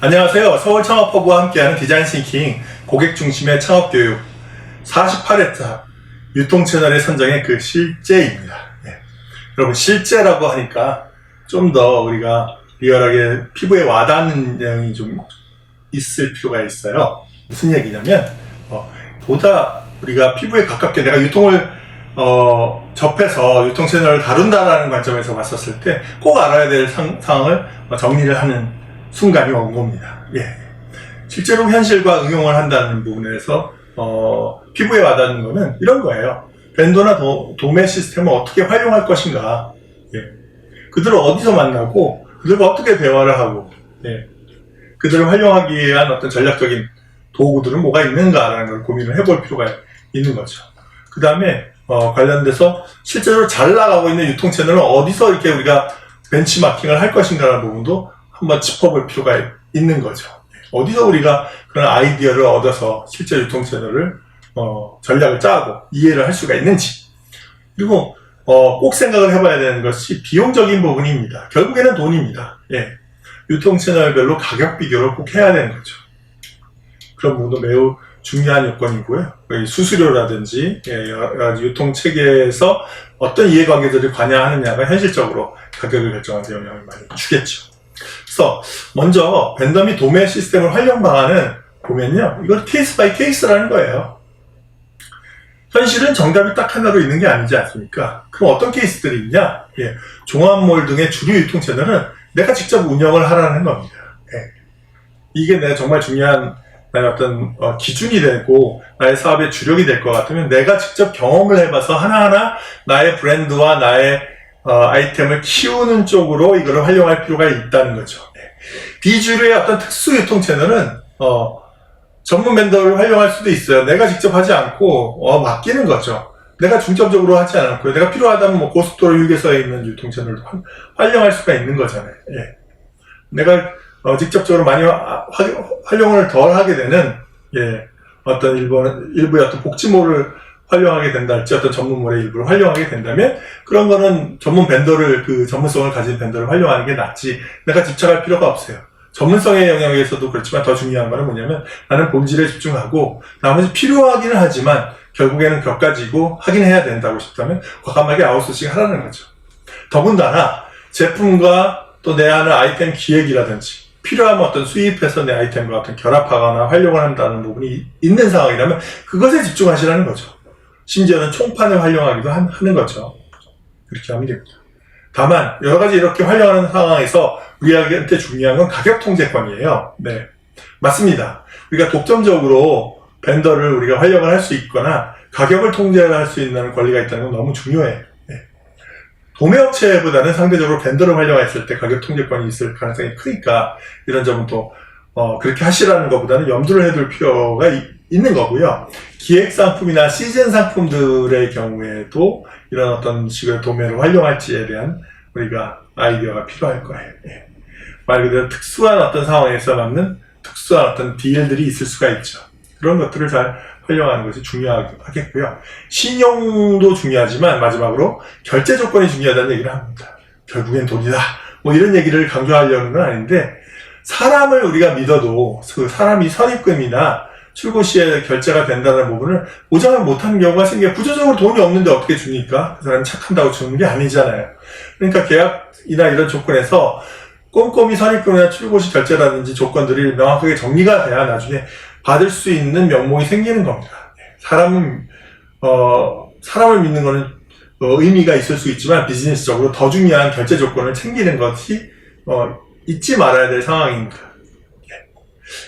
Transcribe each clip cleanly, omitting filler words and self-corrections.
안녕하세요. 서울 창업허브와 함께하는 디자인 싱킹 고객 중심의 창업교육 48회차 유통채널의 선정의 그 실제입니다. 여러분, 실제라고 하니까 좀 더 우리가 리얼하게 피부에 와닿는 내용이 좀 있을 필요가 있어요. 무슨 얘기냐면 보다 우리가 피부에 가깝게 내가 유통을 접해서 유통채널을 다룬다라는 관점에서 봤었을 때 꼭 알아야 될 상황을 정리를 하는 순간이 온 겁니다. 실제로 현실과 응용을 한다는 부분에서 피부에 와닿는 거는 이런 거예요. 벤더나 도매 시스템을 어떻게 활용할 것인가, 그들을 어디서 만나고 그들과 어떻게 대화를 하고, 그들을 활용하기 위한 어떤 전략적인 도구들은 뭐가 있는가라는 걸 고민을 해볼 필요가 있는 거죠. 그 다음에 관련돼서 실제로 잘 나가고 있는 유통채널은 어디서 이렇게 우리가 벤치마킹을 할 것인가라는 부분도 한번 짚어볼 필요가 있는 거죠. 어디서 우리가 그런 아이디어를 얻어서 실제 유통채널을 전략을 짜고 이해를 할 수가 있는지, 그리고 꼭 생각을 해봐야 되는 것이 비용적인 부분입니다. 결국에는 돈입니다. 유통채널별로 가격 비교를 꼭 해야 되는 거죠. 그런 부분도 매우 중요한 요건이고요. 수수료라든지 여러 가지 유통체계에서 어떤 이해관계들을 관여하느냐가 현실적으로 가격을 결정하는 데 영향을 많이 주겠죠. 그래서 먼저 벤더 및 도매 시스템을 활용 방안은 보면요, 이건 케이스 바이 케이스라는 거예요. 현실은 정답이 딱 하나로 있는 게 아니지 않습니까? 그럼 어떤 케이스들이 있냐? 종합몰 등의 주류 유통채널은 내가 직접 운영을 하라는 겁니다. 이게 내가 정말 중요한 나의 어떤 기준이 되고 나의 사업의 주력이 될 것 같으면 내가 직접 경험을 해봐서 하나하나 나의 브랜드와 나의 아이템을 키우는 쪽으로 이거를 활용할 필요가 있다는 거죠. 비주류의 어떤 특수 유통 채널은 전문 벤더를 활용할 수도 있어요. 내가 직접 하지 않고 맡기는 거죠. 내가 중점적으로 하지 않았고요. 내가 필요하다면 고속도로 휴게소에 있는 유통 채널도 활용할 수가 있는 거잖아요. 내가 직접적으로 많이 활용을 덜 하게 되는 어떤 일부의 어떤 복지몰을 활용하게 된다 할지, 어떤 전문몰의 일부를 활용하게 된다면 그런 거는 전문 벤더를, 그 전문성을 가진 벤더를 활용하는 게 낫지, 내가 집착할 필요가 없어요. 전문성의 영역에서도 그렇지만 더 중요한 거는 뭐냐면 나는 본질에 집중하고 나머지 필요하기는 하지만 결국에는 격가지고 하긴 해야 된다고 싶다면 과감하게 아웃소싱 하라는 거죠. 더군다나 제품과 또 내 하는 아이템 기획이라든지 필요하면 어떤 수입해서 내 아이템과 어떤 결합하거나 활용을 한다는 부분이 있는 상황이라면 그것에 집중하시라는 거죠. 심지어는 총판을 활용하기도 하는 거죠. 그렇게 하면 됩니다. 다만 여러 가지 이렇게 활용하는 상황에서 우리한테 중요한 건 가격 통제권이에요. 맞습니다. 우리가 독점적으로 벤더를 우리가 활용을 할 수 있거나 가격을 통제할 수 있는 권리가 있다는 건 너무 중요해요. 도매업체보다는 상대적으로 벤더를 활용했을 때 가격 통제권이 있을 가능성이 크니까 이런 점은 또 그렇게 하시라는 것보다는 염두를 해둘 필요가 있는 거고요. 기획 상품이나 시즌 상품들의 경우에도 이런 어떤 식의 도매를 활용할지에 대한 우리가 아이디어가 필요할 거예요. 말 그대로 특수한 어떤 상황에서 맞는 특수한 어떤 딜들이 있을 수가 있죠. 그런 것들을 잘 활용하는 것이 중요하겠고요. 신용도 중요하지만 마지막으로 결제 조건이 중요하다는 얘기를 합니다. 결국엔 돈이다, 이런 얘기를 강조하려는 건 아닌데, 사람을 우리가 믿어도 그 사람이 선입금이나 출고 시에 결제가 된다는 부분을 보장을 못하는 경우가 생겨요. 구조적으로 돈이 없는데 어떻게 줍니까? 그 사람이 착한다고 주는 게 아니잖아요. 그러니까 계약이나 이런 조건에서 꼼꼼히 선입금이나 출고 시 결제라든지 조건들이 명확하게 정리가 돼야 나중에 받을 수 있는 명목이 생기는 겁니다. 사람을 믿는 거는 의미가 있을 수 있지만 비즈니스적으로 더 중요한 결제 조건을 챙기는 것이 잊지 말아야 될 상황입니다.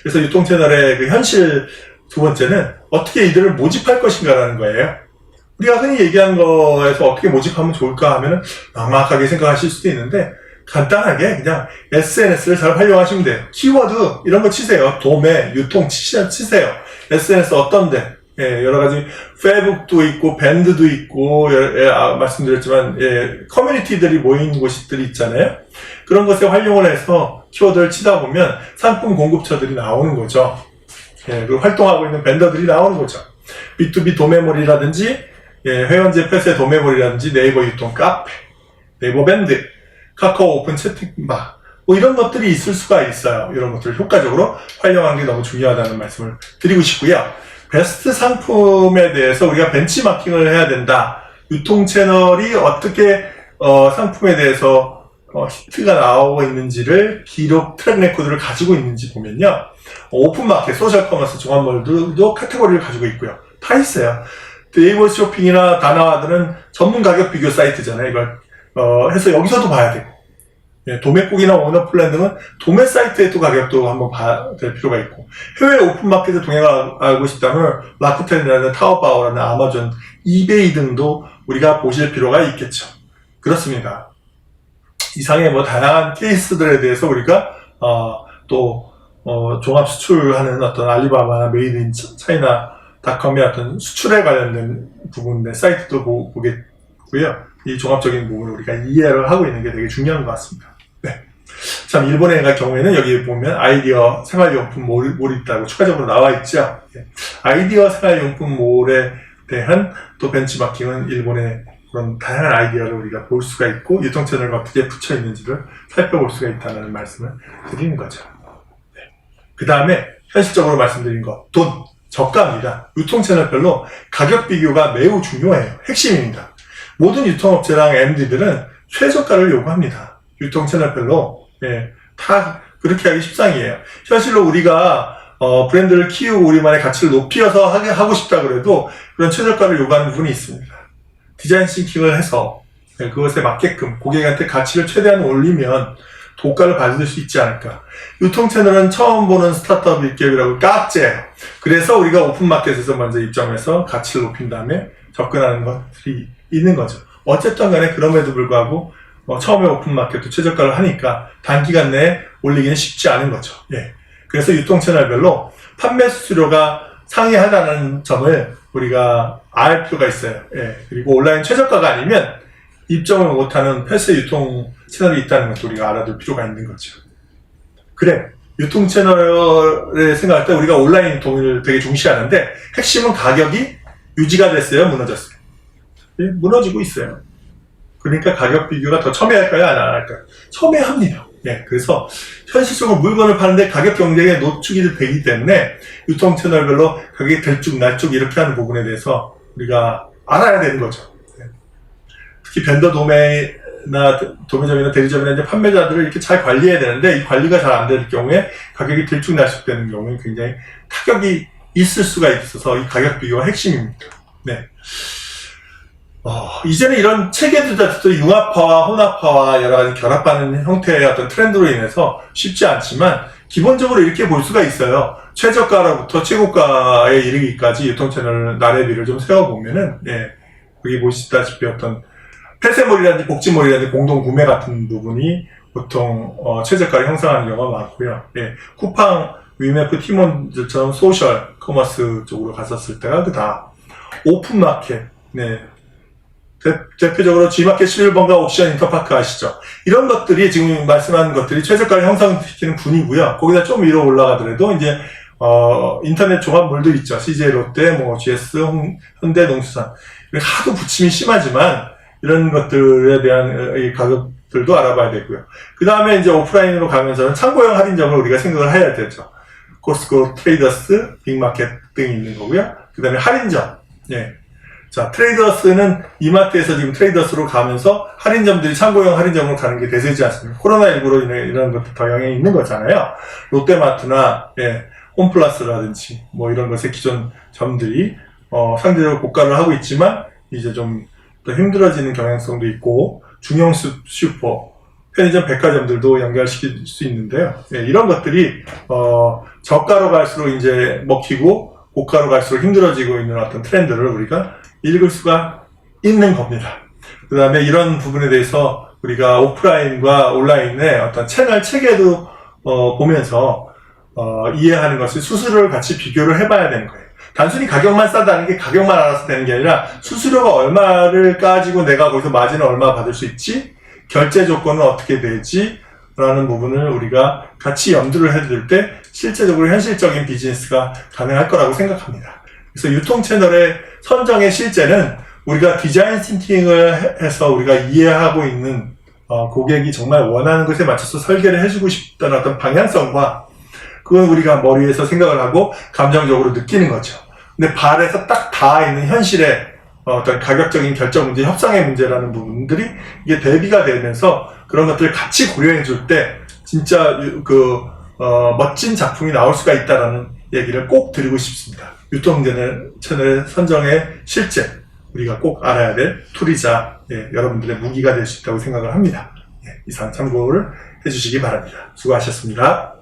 그래서 유통채널의 그 현실 두 번째는 어떻게 이들을 모집할 것인가라는 거예요. 우리가 흔히 얘기하는 거에서 어떻게 모집하면 좋을까 하면은 막막하게 생각하실 수도 있는데, 간단하게 그냥 SNS를 잘 활용하시면 돼요. 키워드 이런 거 치세요. 도매, 유통 치세요. SNS 어떤데? 여러 가지 페이북도 있고 밴드도 있고 말씀드렸지만 커뮤니티들이 모인 곳들이 있잖아요. 그런 것에 활용을 해서 키워드를 치다 보면 상품 공급처들이 나오는 거죠. 그 활동하고 있는 벤더들이 나오는 거죠. B2B 도매몰이라든지 회원제 폐쇄 도매몰이라든지 네이버 유통 카페, 네이버 밴드, 카카오 오픈 채팅방, 뭐 이런 것들이 있을 수가 있어요. 이런 것들을 효과적으로 활용하는 게 너무 중요하다는 말씀을 드리고 싶고요. 베스트 상품에 대해서 우리가 벤치마킹을 해야 된다. 유통 채널이 어떻게 상품에 대해서 히트가 나오고 있는지를 기록 트랙 레코드를 가지고 있는지 보면요. 오픈마켓, 소셜커머스, 종합몰들도 카테고리를 가지고 있고요. 다 있어요. 네이버 쇼핑이나 다나와들은 전문 가격 비교 사이트잖아요. 이걸 해서 여기서도 봐야 되고, 예, 도매국이나 워너플랜 등은 도매 사이트의 또 가격도 한번 봐야 될 필요가 있고, 해외 오픈마켓에 동행을 알고 싶다면 라쿠텐이라는 타오바오라는 아마존, 이베이 등도 우리가 보실 필요가 있겠죠. 그렇습니다. 이상의 뭐 다양한 케이스들에 대해서 우리가 종합 수출하는 어떤 알리바바나 메이드 인 차이나닷컴의 어떤 수출에 관련된 부분의 사이트도 보겠고요. 이 종합적인 부분을 우리가 이해를 하고 있는 게 되게 중요한 것 같습니다. 네. 참, 일본에 갈 경우에는 여기 보면 아이디어 생활용품 몰이 있다고 추가적으로 나와 있죠. 네. 아이디어 생활용품 몰에 대한 또 벤치마킹은 일본의 그런 다양한 아이디어를 우리가 볼 수가 있고, 유통채널과 어떻게 붙여 있는지를 살펴볼 수가 있다는 말씀을 드리는 거죠. 네. 그 다음에 현실적으로 말씀드린 거, 돈, 저가입니다. 유통채널별로 가격 비교가 매우 중요해요. 핵심입니다. 모든 유통업체랑 MD들은 최저가를 요구합니다. 유통채널별로. 예, 다 그렇게 하기 십상이에요. 현실로 우리가 브랜드를 키우고 우리만의 가치를 높여서 하고 싶다 그래도 그런 최저가를 요구하는 부분이 있습니다. 디자인 싱킹을 해서 그것에 맞게끔 고객한테 가치를 최대한 올리면 고가를 받을 수 있지 않을까. 유통채널은 처음 보는 스타트업 일격이라고 깍제예요. 그래서 우리가 오픈마켓에서 먼저 입점해서 가치를 높인 다음에 접근하는 것들이 있는 거죠. 어쨌든 간에 그럼에도 불구하고 처음에 오픈마켓도 최저가를 하니까 단기간 내에 올리기는 쉽지 않은 거죠. 예. 그래서 유통채널별로 판매 수수료가 상이하다는 점을 우리가 알 필요가 있어요. 예. 그리고 온라인 최저가가 아니면 입점을 못하는 폐쇄 유통 채널이 있다는 것도 우리가 알아둘 필요가 있는 거죠. 그래, 유통 채널을 생각할 때 우리가 온라인 동의를 되게 중시하는데 핵심은 가격이 유지가 됐어요, 무너졌어요? 예, 무너지고 있어요. 그러니까 가격 비교가 더 첨예할까요, 안 할까요? 첨예합니다. 예, 그래서 현실적으로 물건을 파는데 가격 경쟁에 노출이 되기 때문에 유통 채널별로 가격이 들쭉날쭉 이렇게 하는 부분에 대해서 우리가 알아야 되는 거죠. 예. 특히 벤더 도매점이나 대리점이나 이제 판매자들을 이렇게 잘 관리해야 되는데 이 관리가 잘 안 될 경우에 가격이 들쭉날쭉 되는 경우에 굉장히 타격이 있을 수가 있어서 이 가격 비교가 핵심입니다. 네. 이제는 이런 체계들도 융합화와 혼합화와 여러 가지 결합하는 형태의 어떤 트렌드로 인해서 쉽지 않지만 기본적으로 이렇게 볼 수가 있어요. 최저가로부터 최고가에 이르기까지 유통채널 나래비를 좀 세워보면은, 예, 여기 보시다시피 어떤 폐쇄몰이라든지 복지몰이라든지 공동구매 같은 부분이 보통 최저가를 형성하는 경우가 많고요. 예, 쿠팡, 위메프, 티몬즈처럼 소셜 커머스 쪽으로 갔었을 때가 그다 오픈마켓, 네. 대표적으로 G마켓 11번가 옵션 인터파크 아시죠? 이런 것들이 지금 말씀하는 것들이 최저가를 형성시키는 분이고요. 거기다 좀 위로 올라가더라도 이제 인터넷 종합몰들 있죠. CJ 롯데, 뭐 GS, 현대, 농수산. 하도 부침이 심하지만 이런 것들에 대한 이 가격들도 알아봐야 되고요. 그 다음에 이제 오프라인으로 가면서는 참고형 할인점을 우리가 생각을 해야 되죠. 코스코, 트레이더스, 빅마켓 등이 있는 거고요. 그 다음에 할인점. 예. 자, 트레이더스는 이마트에서 지금 트레이더스로 가면서 할인점들이 참고형 할인점으로 가는 게 대세지 않습니까? 코로나19로 인해 이런 것도 더 영향이 있는 거잖아요. 롯데마트나, 예, 홈플러스라든지, 뭐 이런 것의 기존 점들이, 상대적으로 고가를 하고 있지만, 이제 좀 더 힘들어지는 경향성도 있고, 중형 슈퍼, 편의점 백화점들도 연결시킬 수 있는데요. 예, 이런 것들이, 저가로 갈수록 이제 먹히고, 고가로 갈수록 힘들어지고 있는 어떤 트렌드를 우리가 읽을 수가 있는 겁니다. 그 다음에 이런 부분에 대해서 우리가 오프라인과 온라인의 어떤 채널 체계도 보면서 이해하는 것을 수수료를 같이 비교를 해봐야 되는 거예요. 단순히 가격만 싸다는 게 가격만 알아서 되는 게 아니라 수수료가 얼마를 까지고 내가 거기서 마진을 얼마 받을 수 있지? 결제 조건은 어떻게 되지? 라는 부분을 우리가 같이 염두를 해둘 때 실제적으로 현실적인 비즈니스가 가능할 거라고 생각합니다. 그래서 유통 채널의 선정의 실제는 우리가 디자인 싱킹을 해서 우리가 이해하고 있는 고객이 정말 원하는 것에 맞춰서 설계를 해주고 싶다는 어떤 방향성과 그건 우리가 머리에서 생각을 하고 감정적으로 느끼는 거죠. 근데 발에서 딱 닿아 있는 현실의 어떤 가격적인 결정 문제, 협상의 문제라는 부분들이 이게 대비가 되면서 그런 것들을 같이 고려해 줄 때 진짜 멋진 작품이 나올 수가 있다라는 얘기를 꼭 드리고 싶습니다. 유통채널 선정의 실제 우리가 꼭 알아야 될 툴이자 여러분들의 무기가 될 수 있다고 생각을 합니다. 이상 참고를 해주시기 바랍니다. 수고하셨습니다.